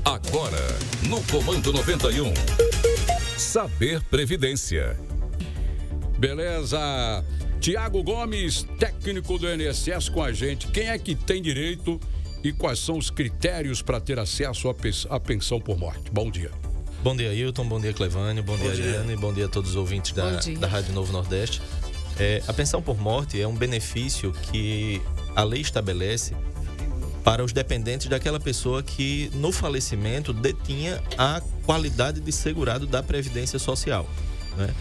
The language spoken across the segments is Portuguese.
Agora, no Comando 91, Saber Previdência. Beleza. Tiago Gomes, técnico do INSS com a gente. Quem é que tem direito e quais são os critérios para ter acesso à pensão por morte? Bom dia. Bom dia, Hilton. Bom dia, Clevânio. Bom dia, Ariane. Bom dia a todos os ouvintes da Rádio Novo Nordeste. A pensão por morte é um benefício que a lei estabelece para os dependentes daquela pessoa que, no falecimento, detinha a qualidade de segurado da Previdência Social, né?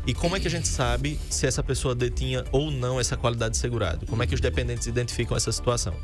E como é que a gente sabe se essa pessoa detinha ou não essa qualidade de segurado? Como é que os dependentes identificam essa situação?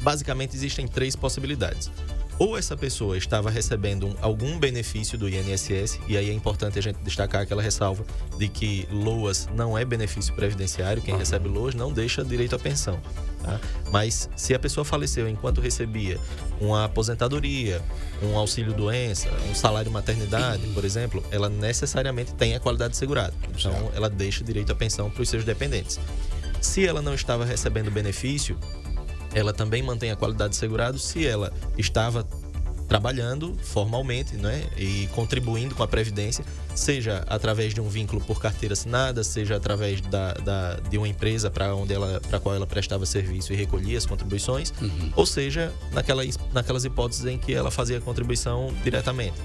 Basicamente, existem três possibilidades. Ou essa pessoa estava recebendo algum benefício do INSS, e aí é importante a gente destacar aquela ressalva de que LOAS não é benefício previdenciário, quem recebe LOAS não deixa direito à pensão, tá? Mas se a pessoa faleceu enquanto recebia uma aposentadoria, um auxílio-doença, um salário-maternidade, por exemplo, ela necessariamente tem a qualidade de segurado. Então, ela deixa direito à pensão para os seus dependentes. Se ela não estava recebendo benefício, ela também mantém a qualidade de segurado se ela estava trabalhando formalmente, né, e contribuindo com a Previdência, seja através de um vínculo por carteira assinada, seja através de uma empresa para a qual ela prestava serviço e recolhia as contribuições, ou seja, naquelas hipóteses em que ela fazia a contribuição diretamente,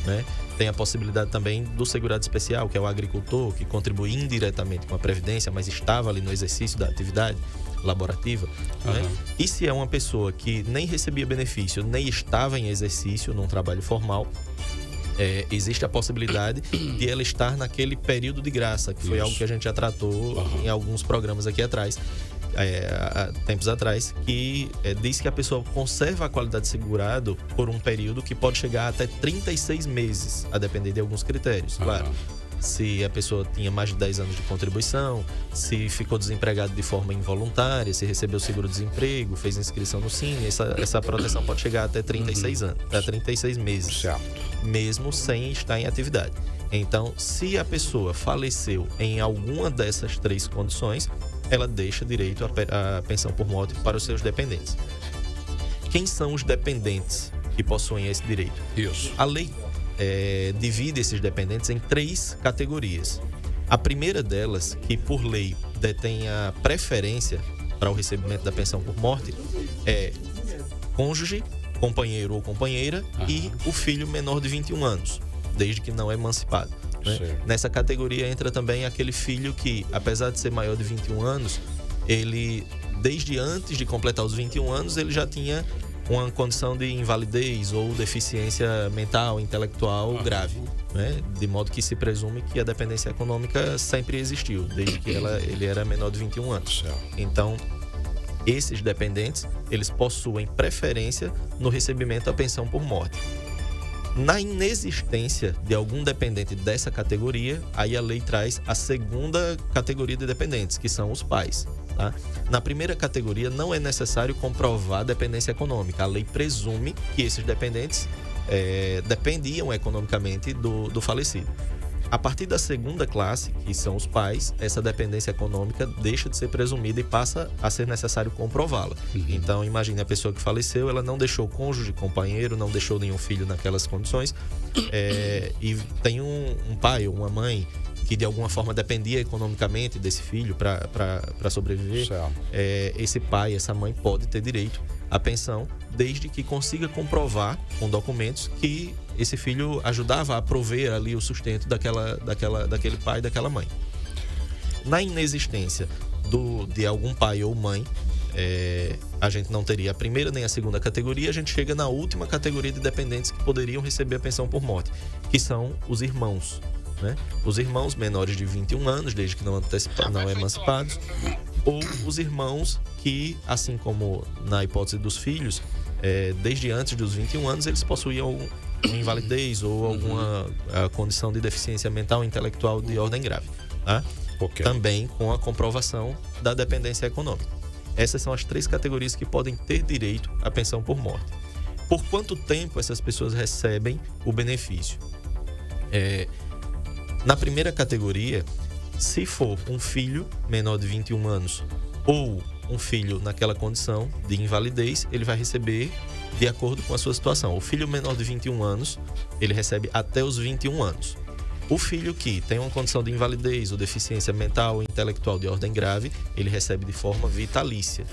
né? Tem a possibilidade também do segurado especial, que é o agricultor, que contribui indiretamente com a Previdência, mas estava ali no exercício da atividade laborativa, né? E se é uma pessoa que nem recebia benefício, nem estava em exercício num trabalho formal, existe a possibilidade de ela estar naquele período de graça, que foi algo que a gente já tratou em alguns programas aqui atrás, há tempos atrás, que diz que a pessoa conserva a qualidade de segurado por um período que pode chegar até 36 meses, a depender de alguns critérios, claro. Se a pessoa tinha mais de 10 anos de contribuição, se ficou desempregado de forma involuntária, se recebeu seguro-desemprego, fez inscrição no Cine, essa proteção pode chegar até 36 anos, até 36 meses, mesmo sem estar em atividade. Então, se a pessoa faleceu em alguma dessas três condições, ela deixa direito à pensão por morte para os seus dependentes. Quem são os dependentes que possuem esse direito? Isso. A lei divide esses dependentes em três categorias. A primeira delas, que por lei detém a preferência para o recebimento da pensão por morte, é cônjuge, companheiro ou companheira e o filho menor de 21 anos, desde que não é emancipado, né? Nessa categoria entra também aquele filho que, apesar de ser maior de 21 anos, ele, desde antes de completar os 21 anos, ele já tinha uma condição de invalidez ou deficiência mental, intelectual grave, né? De modo que se presume que a dependência econômica sempre existiu, desde que ele era menor de 21 anos. Então, esses dependentes, eles possuem preferência no recebimento da pensão por morte. Na inexistência de algum dependente dessa categoria, aí a lei traz a segunda categoria de dependentes, que são os pais, tá? Na primeira categoria, não é necessário comprovar a dependência econômica. A lei presume que esses dependentes dependiam economicamente do falecido. A partir da segunda classe, que são os pais, essa dependência econômica deixa de ser presumida e passa a ser necessário comprová-la. Então, imagine a pessoa que faleceu, ela não deixou cônjuge, companheiro, não deixou nenhum filho naquelas condições, e tem um pai ou uma mãe que de alguma forma dependia economicamente desse filho para sobreviver. Esse pai, essa mãe pode ter direito à pensão, desde que consiga comprovar com documentos que esse filho ajudava a prover ali o sustento daquele pai e daquela mãe. Na inexistência de algum pai ou mãe, a gente não teria a primeira nem a segunda categoria, a gente chega na última categoria de dependentes que poderiam receber a pensão por morte, que são os irmãos, né? Os irmãos menores de 21 anos, desde que não emancipados, ou os irmãos que, assim como na hipótese dos filhos, desde antes dos 21 anos, eles possuíam uma invalidez ou alguma condição de deficiência mental ou intelectual de ordem grave, tá? Também com a comprovação da dependência econômica. Essas são as três categorias que podem ter direito à pensão por morte. Por quanto tempo essas pessoas recebem o benefício? Na primeira categoria, se for um filho menor de 21 anos ou um filho naquela condição de invalidez, ele vai receber de acordo com a sua situação. O filho menor de 21 anos, ele recebe até os 21 anos. O filho que tem uma condição de invalidez ou deficiência mental ou intelectual de ordem grave, ele recebe de forma vitalícia,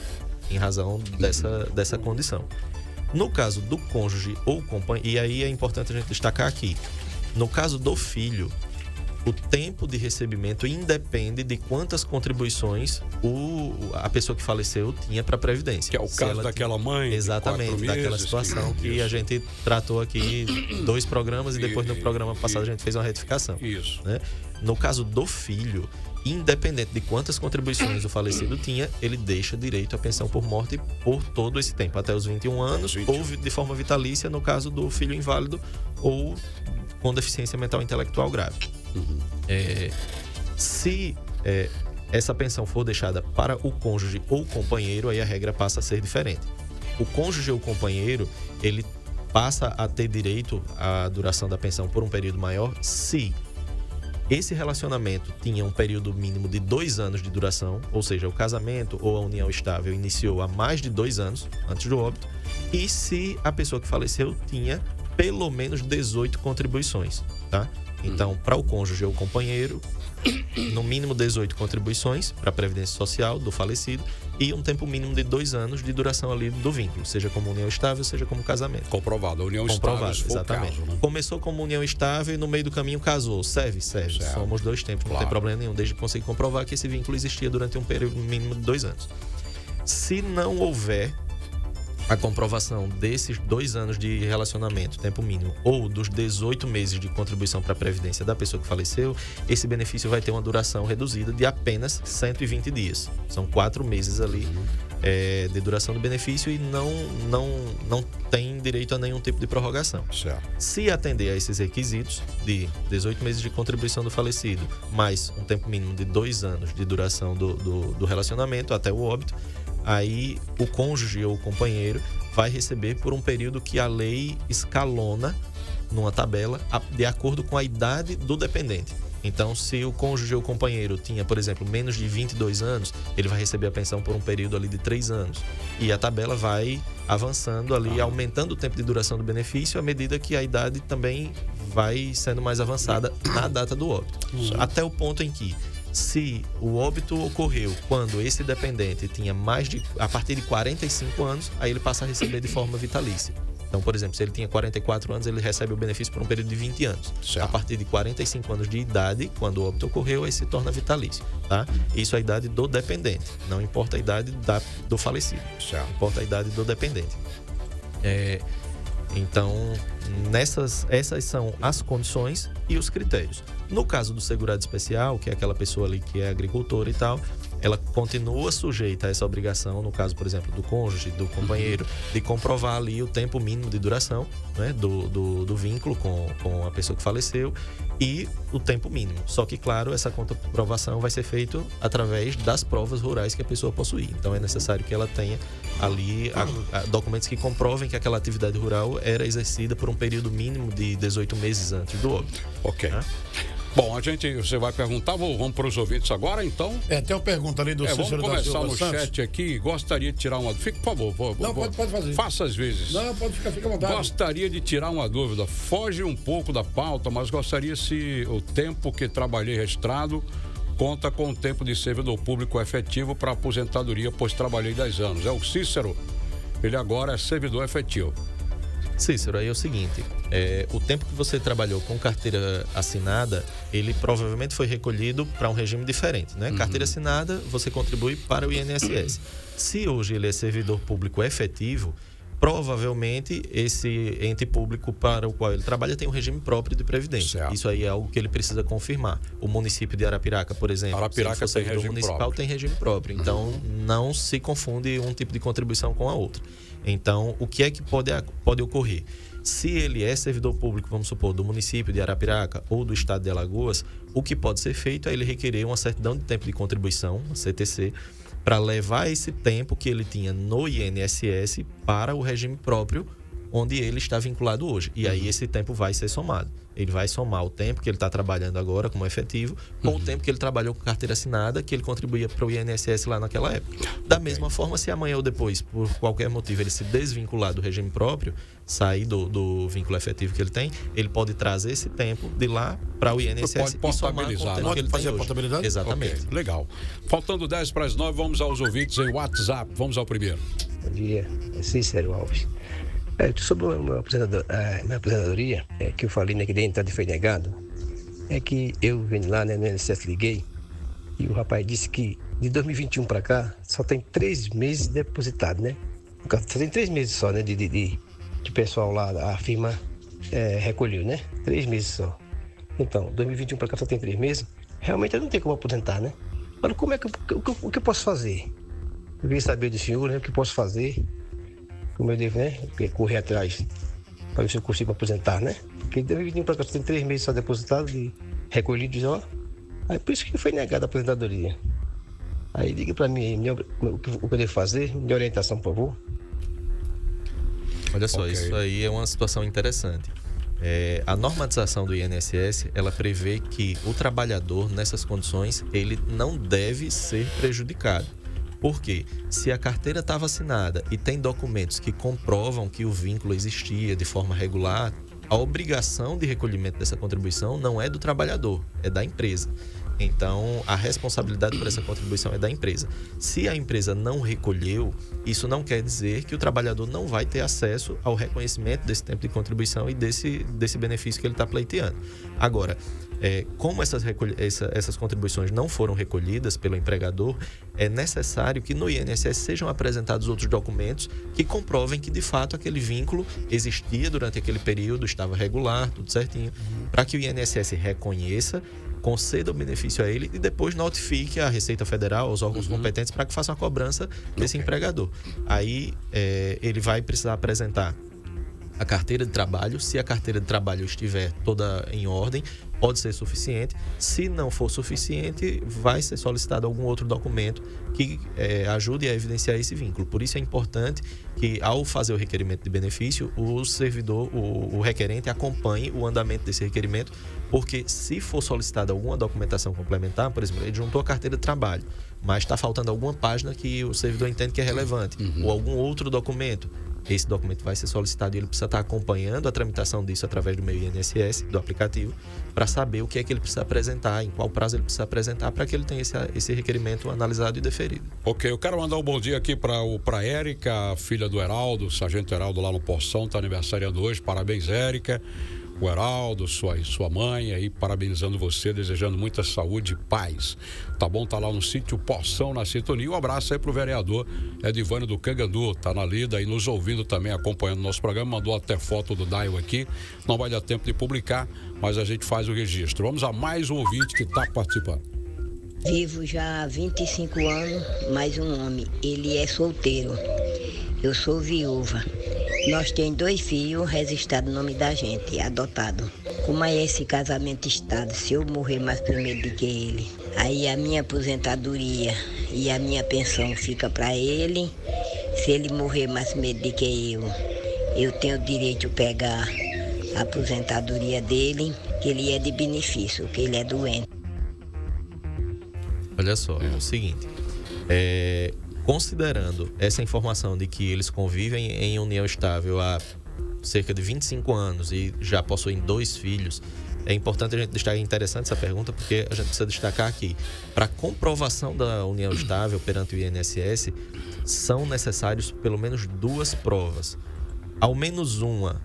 em razão dessa condição. No caso do cônjuge ou companheiro, e aí é importante a gente destacar aqui, no caso do filho, o tempo de recebimento independe de quantas contribuições a pessoa que faleceu tinha para a Previdência. Que é o caso daquela mãe. Exatamente, daquela situação que a gente tratou aqui 2 programas e depois no programa passado a gente fez uma retificação. Isso. Né? No caso do filho, independente de quantas contribuições o falecido tinha, ele deixa direito à pensão por morte por todo esse tempo, até os 21 anos, ou de forma vitalícia no caso do filho inválido ou com deficiência mental e intelectual grave. Se essa pensão for deixada para o cônjuge ou companheiro, aí a regra passa a ser diferente. O cônjuge ou companheiro, ele passa a ter direito à duração da pensão por um período maior se esse relacionamento tinha um período mínimo de 2 anos de duração, ou seja, o casamento ou a união estável iniciou há mais de 2 anos antes do óbito, e se a pessoa que faleceu tinha pelo menos 18 contribuições, tá? Então, para o cônjuge ou companheiro, no mínimo 18 contribuições para a Previdência Social do falecido e um tempo mínimo de 2 anos de duração ali do vínculo, seja como união estável, seja como casamento. Comprovado, a união estável, exatamente. Caso, né? Começou como união estável e no meio do caminho casou. Serve. Certo. Somos 2 tempos, não tem problema nenhum, desde que conseguir comprovar que esse vínculo existia durante um período mínimo de 2 anos. Se não houver a comprovação desses 2 anos de relacionamento, tempo mínimo, ou dos 18 meses de contribuição para a Previdência da pessoa que faleceu, esse benefício vai ter uma duração reduzida de apenas 120 dias. São 4 meses ali de duração do benefício e não tem direito a nenhum tipo de prorrogação. Certo. Se atender a esses requisitos de 18 meses de contribuição do falecido, mais um tempo mínimo de 2 anos de duração do relacionamento até o óbito, aí o cônjuge ou o companheiro vai receber por um período que a lei escalona numa tabela de acordo com a idade do dependente. Então, se o cônjuge ou companheiro tinha, por exemplo, menos de 22 anos, ele vai receber a pensão por um período ali de 3 anos. E a tabela vai avançando ali, aumentando o tempo de duração do benefício à medida que a idade também vai sendo mais avançada na data do óbito. Até o ponto em que, se o óbito ocorreu quando esse dependente tinha a partir de 45 anos, aí ele passa a receber de forma vitalícia. Então, por exemplo, se ele tinha 44 anos, ele recebe o benefício por um período de 20 anos. Certo. A partir de 45 anos de idade, quando o óbito ocorreu, aí se torna vitalício, tá? Isso é a idade do dependente, não importa a idade do falecido. Certo. Importa a idade do dependente. Então, essas são as condições e os critérios. No caso do segurado especial, que é aquela pessoa ali que é agricultora e tal, ela continua sujeita a essa obrigação, no caso, por exemplo, do cônjuge, do companheiro, de comprovar ali o tempo mínimo de duração, né, do vínculo com a pessoa que faleceu e o tempo mínimo. Só que, claro, essa comprovação vai ser feita através das provas rurais que a pessoa possuir. Então, é necessário que ela tenha ali documentos que comprovem que aquela atividade rural era exercida por um período mínimo de 18 meses antes do óbito. Ok. Bom, você vai perguntar, vamos para os ouvintes agora, então? Tem uma pergunta ali do Cícero da Silva. Vamos começar no Santos. chat aqui. Gostaria de tirar uma... Fique, por favor. Não, pode fazer. Faça às vezes. Não, pode ficar à vontade. Gostaria de tirar uma dúvida. Foge um pouco da pauta, mas gostaria se o tempo que trabalhei registrado conta com o tempo de servidor público efetivo para aposentadoria, pois trabalhei 10 anos. É o Cícero. Ele agora é servidor efetivo. Cícero, aí é o seguinte, o tempo que você trabalhou com carteira assinada, ele provavelmente foi recolhido para um regime diferente, né? Carteira assinada, você contribui para o INSS. Se hoje ele é servidor público efetivo, provavelmente esse ente público para o qual ele trabalha tem um regime próprio de previdência. Certo. Isso aí é algo que ele precisa confirmar. O município de Arapiraca, por exemplo, Arapiraca se ele for servidor municipal, tem regime próprio. Então, não se confunde um tipo de contribuição com a outra. Então, o que é que pode ocorrer? Se ele é servidor público, vamos supor, do município de Arapiraca ou do estado de Alagoas, o que pode ser feito é ele requerer uma certidão de tempo de contribuição, uma CTC, para levar esse tempo que ele tinha no INSS para o regime próprio onde ele está vinculado hoje. E aí esse tempo vai ser somado. Ele vai somar o tempo que ele está trabalhando agora como efetivo com o tempo que ele trabalhou com carteira assinada, que ele contribuía para o INSS lá naquela época. Da mesma forma, se amanhã ou depois, por qualquer motivo, ele se desvincular do regime próprio, sair do vínculo efetivo que ele tem, ele pode trazer esse tempo de lá para o INSS e somar com o tempo que ele fazer tem a hoje. portabilidade? Exatamente. Okay, legal. Faltando 10 para as 9, vamos aos ouvintes em WhatsApp. Vamos ao primeiro. Bom dia, é Cícero Alves. Sobre a minha aposentadoria, que eu falei, né, que de entrada foi negado, é que eu vim lá, né, no INSS, liguei, e o rapaz disse que de 2021 para cá só tem 3 meses depositado, né? Só tem 3 meses só, né, de pessoal lá, a firma recolheu, né? 3 meses só. Então, 2021 para cá só tem 3 meses, realmente eu não tenho como aposentar, né? Mas como é que o que eu posso fazer? Eu queria saber do senhor, né, o que eu posso fazer, como eu devo, né, correr atrás para ver se eu consigo aposentar, né? Porque de 2021 para cá só tem 3 meses só depositado, recolhidos, ó. Aí por isso que foi negada a aposentadoria. Aí liga para mim aí, o que eu devo fazer, minha orientação, por favor. Olha só, Isso aí é uma situação interessante. A normatização do INSS, ela prevê que o trabalhador, nessas condições, ele não deve ser prejudicado. Por quê? Se a carteira estava assinada e tem documentos que comprovam que o vínculo existia de forma regular, a obrigação de recolhimento dessa contribuição não é do trabalhador, é da empresa. Então, a responsabilidade por essa contribuição é da empresa. Se a empresa não recolheu, isso não quer dizer que o trabalhador não vai ter acesso ao reconhecimento desse tempo de contribuição e desse benefício que ele está pleiteando. Agora, como essas contribuições não foram recolhidas pelo empregador, é necessário que no INSS sejam apresentados outros documentos que comprovem que, de fato, aquele vínculo existia durante aquele período, estava regular, tudo certinho, para que o INSS reconheça, conceda o benefício a ele e depois notifique a Receita Federal, os órgãos competentes, para que façam a cobrança desse empregador. Aí ele vai precisar apresentar a carteira de trabalho. Se a carteira de trabalho estiver toda em ordem, pode ser suficiente. Se não for suficiente, vai ser solicitado algum outro documento que ajude a evidenciar esse vínculo. Por isso é importante que, ao fazer o requerimento de benefício, o servidor, o requerente, acompanhe o andamento desse requerimento, porque se for solicitada alguma documentação complementar, por exemplo, ele juntou a carteira de trabalho, mas está faltando alguma página que o servidor entende que é relevante, ou algum outro documento, esse documento vai ser solicitado e ele precisa estar acompanhando a tramitação disso através do meu INSS, do aplicativo, para saber o que é que ele precisa apresentar, em qual prazo ele precisa apresentar, para que ele tenha esse requerimento analisado e deferido. Ok, eu quero mandar um bom dia aqui para Érica, filha do Heraldo, sargento Heraldo lá no Poção, está aniversariando hoje. Parabéns, Érica. O Heraldo, sua mãe, aí parabenizando você, desejando muita saúde e paz. Tá bom? Tá lá no sítio Poção, na sintonia. Um abraço aí pro vereador Edivânio do Cangandu, tá na lida aí nos ouvindo também, acompanhando o nosso programa. Mandou até foto do Daio aqui. Não vai dar tempo de publicar, mas a gente faz o registro. Vamos a mais um ouvinte que tá participando. Vivo já há 25 anos, mais um homem. Ele é solteiro. Eu sou viúva. Nós temos 2 filhos registrados no nome da gente, adotado. Como é esse casamento estado? Se eu morrer mais primeiro do que ele, aí a minha aposentadoria e a minha pensão fica para ele. Se ele morrer mais primeiro do que eu tenho o direito de pegar a aposentadoria dele, que ele é de benefício, que ele é doente. Olha só, é o seguinte, considerando essa informação de que eles convivem em união estável há cerca de 25 anos e já possuem 2 filhos, é importante a gente destacar, é interessante essa pergunta, porque a gente precisa destacar aqui, para comprovação da união estável perante o INSS, são necessários pelo menos 2 provas, ao menos uma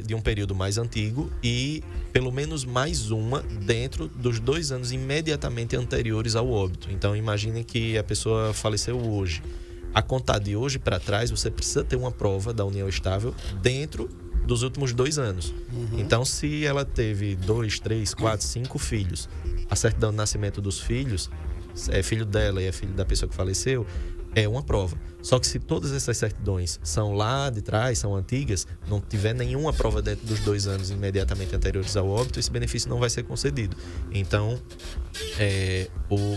de um período mais antigo e pelo menos mais uma dentro dos 2 anos imediatamente anteriores ao óbito. Então imaginem que a pessoa faleceu hoje. A contar de hoje para trás, você precisa ter uma prova da união estável dentro dos últimos 2 anos. Então, se ela teve 2, 3, 4, 5 filhos, a certidão de nascimento dos filhos é filho dela e é filho da pessoa que faleceu, é uma prova. Só que se todas essas certidões são lá de trás, são antigas, não tiver nenhuma prova dentro dos 2 anos imediatamente anteriores ao óbito, esse benefício não vai ser concedido. Então,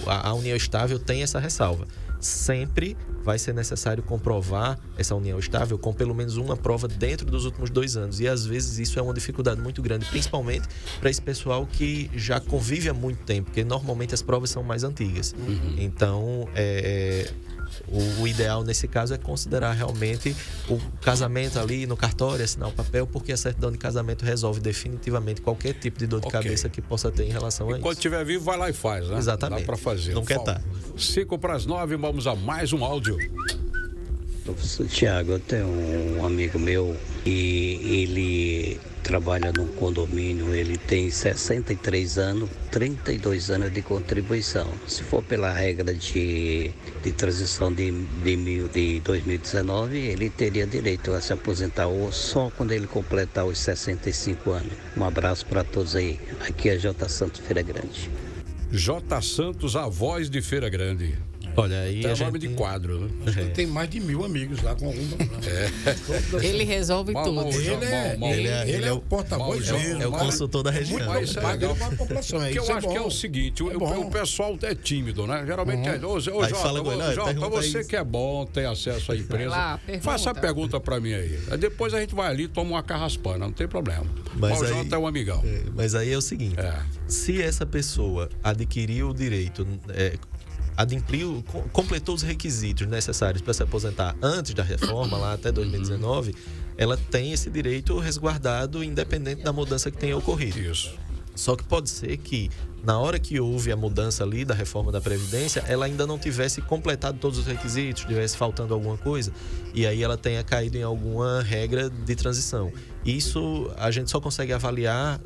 a união estável tem essa ressalva. sempre vai ser necessário comprovar essa união estável com pelo menos uma prova dentro dos últimos 2 anos. E às vezes isso é uma dificuldade muito grande, principalmente para esse pessoal que já convive há muito tempo, porque normalmente as provas são mais antigas. Então, o ideal nesse caso é considerar realmente o casamento ali no cartório, assinar o papel, porque a certidão de casamento resolve definitivamente qualquer tipo de dor de cabeça que possa ter em relação a isso. Quando estiver vivo, vai lá e faz, né? Exatamente. Dá para fazer. Não quer estar. 8:55, vamos a mais um áudio. Professor Tiago, eu tenho um amigo meu e ele trabalha num condomínio, ele tem 63 anos, 32 anos de contribuição. Se for pela regra de transição de 2019, ele teria direito a se aposentar ou só quando ele completar os 65 anos. Um abraço para todos aí. Aqui é J. Santos Feira Grande. J. Santos, a voz de Feira Grande. Olha, aí é nome de quadro, né? Acho que ele tem mais de 1000 amigos lá com algum problema. Ele resolve tudo. Ele é o porta-voz mesmo. É o consultor da região. Mas isso é legal. Porque eu acho que é o seguinte, o pessoal é tímido, né? Geralmente é... Ô, Jota, pra você que é bom, tem acesso à empresa, faça a pergunta pra mim aí. Depois a gente vai ali e toma uma carraspana, não tem problema. Mas o Jota é um amigão. Mas aí é o seguinte, se essa pessoa adquiriu o direito... completou os requisitos necessários para se aposentar antes da reforma, lá até 2019, ela tem esse direito resguardado independente da mudança que tenha ocorrido. Isso. Só que pode ser que, na hora que houve a mudança ali da reforma da Previdência, ela ainda não tivesse completado todos os requisitos, tivesse faltando alguma coisa, e aí ela tenha caído em alguma regra de transição. Isso a gente só consegue avaliar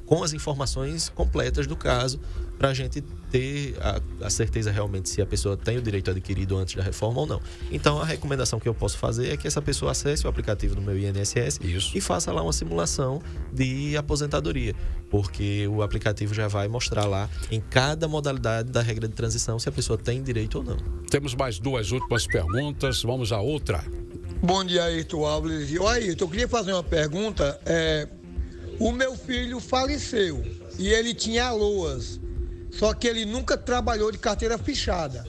com as informações completas do caso, para a gente ter a certeza realmente se a pessoa tem o direito adquirido antes da reforma ou não. Então, a recomendação que eu posso fazer é que essa pessoa acesse o aplicativo do meu INSS e faça lá uma simulação de aposentadoria, porque o aplicativo já vai mostrar lá em cada modalidade da regra de transição se a pessoa tem direito ou não. Temos mais 2 últimas perguntas, vamos a outra. Bom dia, Ayrton Alves. Ayrton, eu queria fazer uma pergunta. O meu filho faleceu e ele tinha LOAS. Só que ele nunca trabalhou de carteira fechada.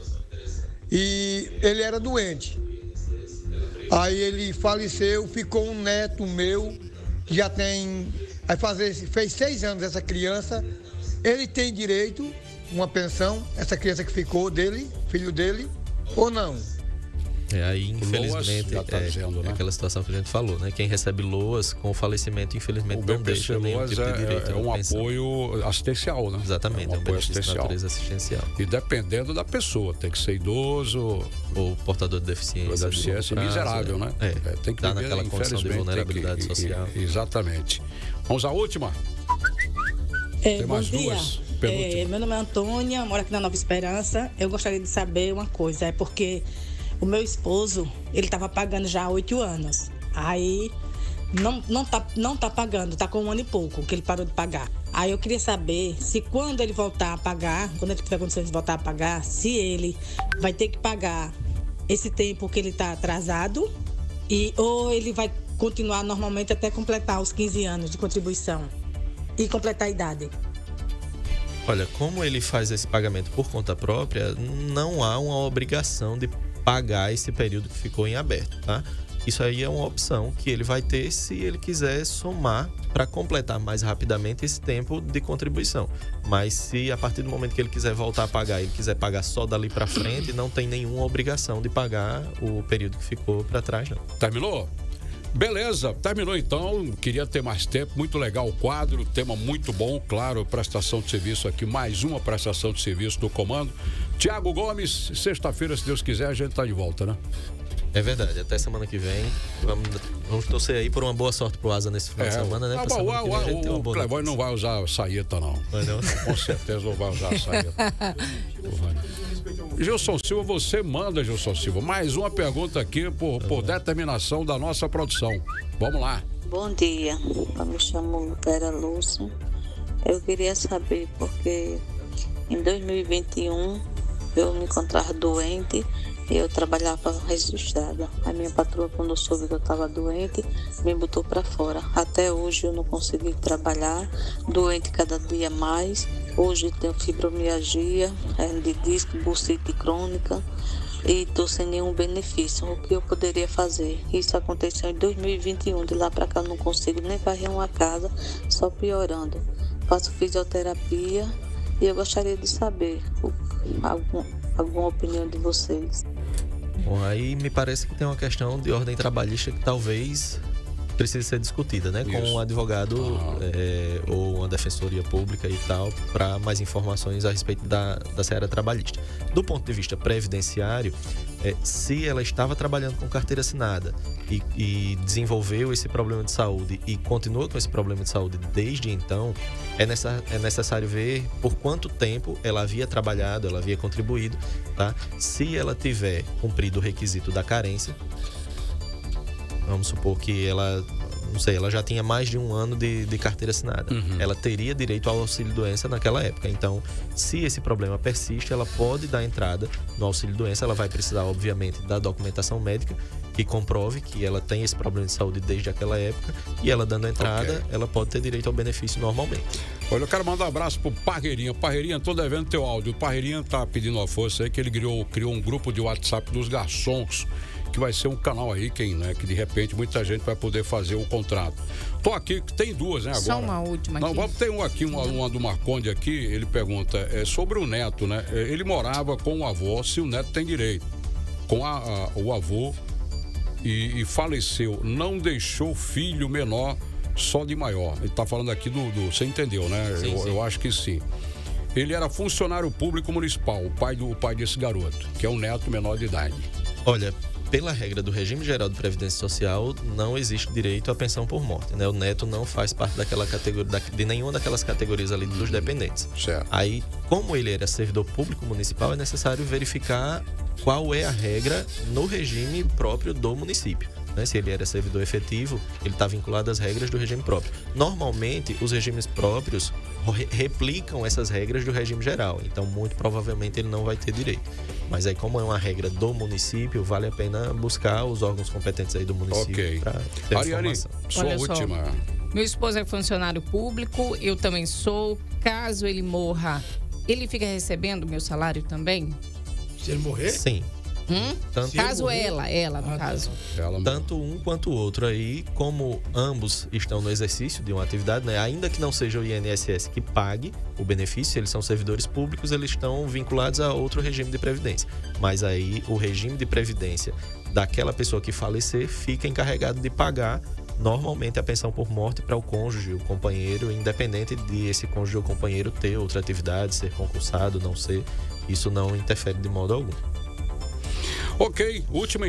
E ele era doente. Aí ele faleceu, ficou um neto meu, que já tem... fez 6 anos essa criança. Ele tem direito a uma pensão, essa criança que ficou dele, filho dele, ou não? Aí, infelizmente, dizendo, né? Aquela situação que a gente falou, né? Quem recebe LOAS com o falecimento, infelizmente, não deixa nenhum tipo de direito. É um apoio assistencial, né? Exatamente, é um benefício de natureza assistencial. E dependendo da pessoa, tem que ser idoso ou portador de deficiência. Miserável, né? Tem que estar naquela condição de vulnerabilidade social. Exatamente. Vamos à última. Tem mais 2. Meu nome é Antônia, moro aqui na Nova Esperança. Eu gostaria de saber uma coisa, porque o meu esposo, ele estava pagando já há 8 anos. Aí não tá pagando, tá com 1 ano e pouco que ele parou de pagar. Aí eu queria saber se quando ele voltar a pagar, quando ele tiver condições de voltar a pagar, se ele vai ter que pagar esse tempo que ele está atrasado ou ele vai continuar normalmente até completar os 15 anos de contribuição e completar a idade. Olha, como ele faz esse pagamento por conta própria, não há uma obrigação de pagar esse período que ficou em aberto, tá? Isso aí é uma opção que ele vai ter se ele quiser somar para completar mais rapidamente esse tempo de contribuição. Mas se a partir do momento que ele quiser voltar a pagar, ele quiser pagar só dali para frente, não tem nenhuma obrigação de pagar o período que ficou para trás, não. Terminou? Beleza, terminou então. Queria ter mais tempo, muito legal o quadro, tema muito bom, claro, prestação de serviço aqui, mais uma prestação de serviço do comando. Tiago Gomes, sexta-feira, se Deus quiser, a gente tá de volta, né? É verdade, até semana que vem. Vamos torcer aí por uma boa sorte pro Asa nesse final de semana, né? O Clevói não vai usar saíta, não. Com certeza não vai usar saíta. Gilson Silva, você manda, Gilson Silva. Mais uma pergunta aqui por determinação da nossa produção. Vamos lá. Bom dia, eu me chamo Vera Lúcia. Eu queria saber porque em 2021 eu me encontrava doente e eu trabalhava registrada. A minha patroa, quando soube que eu estava doente, me botou para fora. Até hoje eu não consegui trabalhar, doente cada dia mais. Hoje tenho fibromialgia, de disco, bursite crônica. e estou sem nenhum benefício. O que eu poderia fazer? Isso aconteceu em 2021. De lá para cá eu não consigo nem varrer uma casa, só piorando. Faço fisioterapia e eu gostaria de saber alguma opinião de vocês. Bom, aí me parece que tem uma questão de ordem trabalhista que talvez precise ser discutida, né? Com um advogado ou uma defensoria pública e tal, para mais informações a respeito da seara trabalhista. Do ponto de vista previdenciário, se ela estava trabalhando com carteira assinada e desenvolveu esse problema de saúde e continua com esse problema de saúde desde então, é necessário ver por quanto tempo ela havia trabalhado, ela havia contribuído, tá? Se ela tiver cumprido o requisito da carência, vamos supor que ela, não sei, ela já tinha mais de 1 ano de carteira assinada. Ela teria direito ao auxílio-doença naquela época. Então, se esse problema persiste, ela pode dar entrada no auxílio-doença. Ela vai precisar, obviamente, da documentação médica que comprove que ela tem esse problema de saúde desde aquela época. E ela dando entrada, ela pode ter direito ao benefício normalmente. Olha, eu quero mandar um abraço pro Parreirinha. Parreirinha, tô devendo teu áudio. O Parreirinha tá pedindo uma força aí, que ele criou um grupo de WhatsApp dos garçons, que vai ser um canal aí, que de repente muita gente vai poder fazer o contrato. Tô aqui, tem 2, né, agora? Só uma última aqui. Não, vamos ter uma do Marconde aqui, ele pergunta sobre o neto, né? Ele morava com o avô, se o neto tem direito, com o avô e faleceu, não deixou filho menor, só de maior. Ele tá falando aqui do você entendeu, né? Sim, sim. Eu acho que sim. Ele era funcionário público municipal, o pai desse garoto, que é um neto menor de idade. Olha, pela regra do regime geral de previdência social, não existe direito à pensão por morte, né? O neto não faz parte daquela categoria, de nenhuma daquelas categorias ali dos dependentes. Certo. Aí, como ele era servidor público municipal, é necessário verificar qual é a regra no regime próprio do município, né? Se ele era servidor efetivo, ele está vinculado às regras do regime próprio. Normalmente, os regimes próprios replicam essas regras do regime geral, então muito provavelmente ele não vai ter direito. Mas aí, como é uma regra do município, vale a pena buscar os órgãos competentes aí do município para ter Ariane, informação. sua última. Meu esposo é funcionário público, eu também sou. Caso ele morra, ele fica recebendo meu salário também? Se ele morrer? Sim. Caso ela, no caso. Tanto um quanto o outro aí, como ambos estão no exercício de uma atividade, né? Ainda que não seja o INSS que pague o benefício, eles são servidores públicos, eles estão vinculados a outro regime de previdência. Mas aí o regime de previdência daquela pessoa que falecer fica encarregado de pagar normalmente a pensão por morte para o cônjuge, o companheiro, independente de esse cônjuge ou companheiro ter outra atividade, ser concursado, não ser. Isso não interfere de modo algum. Ok, última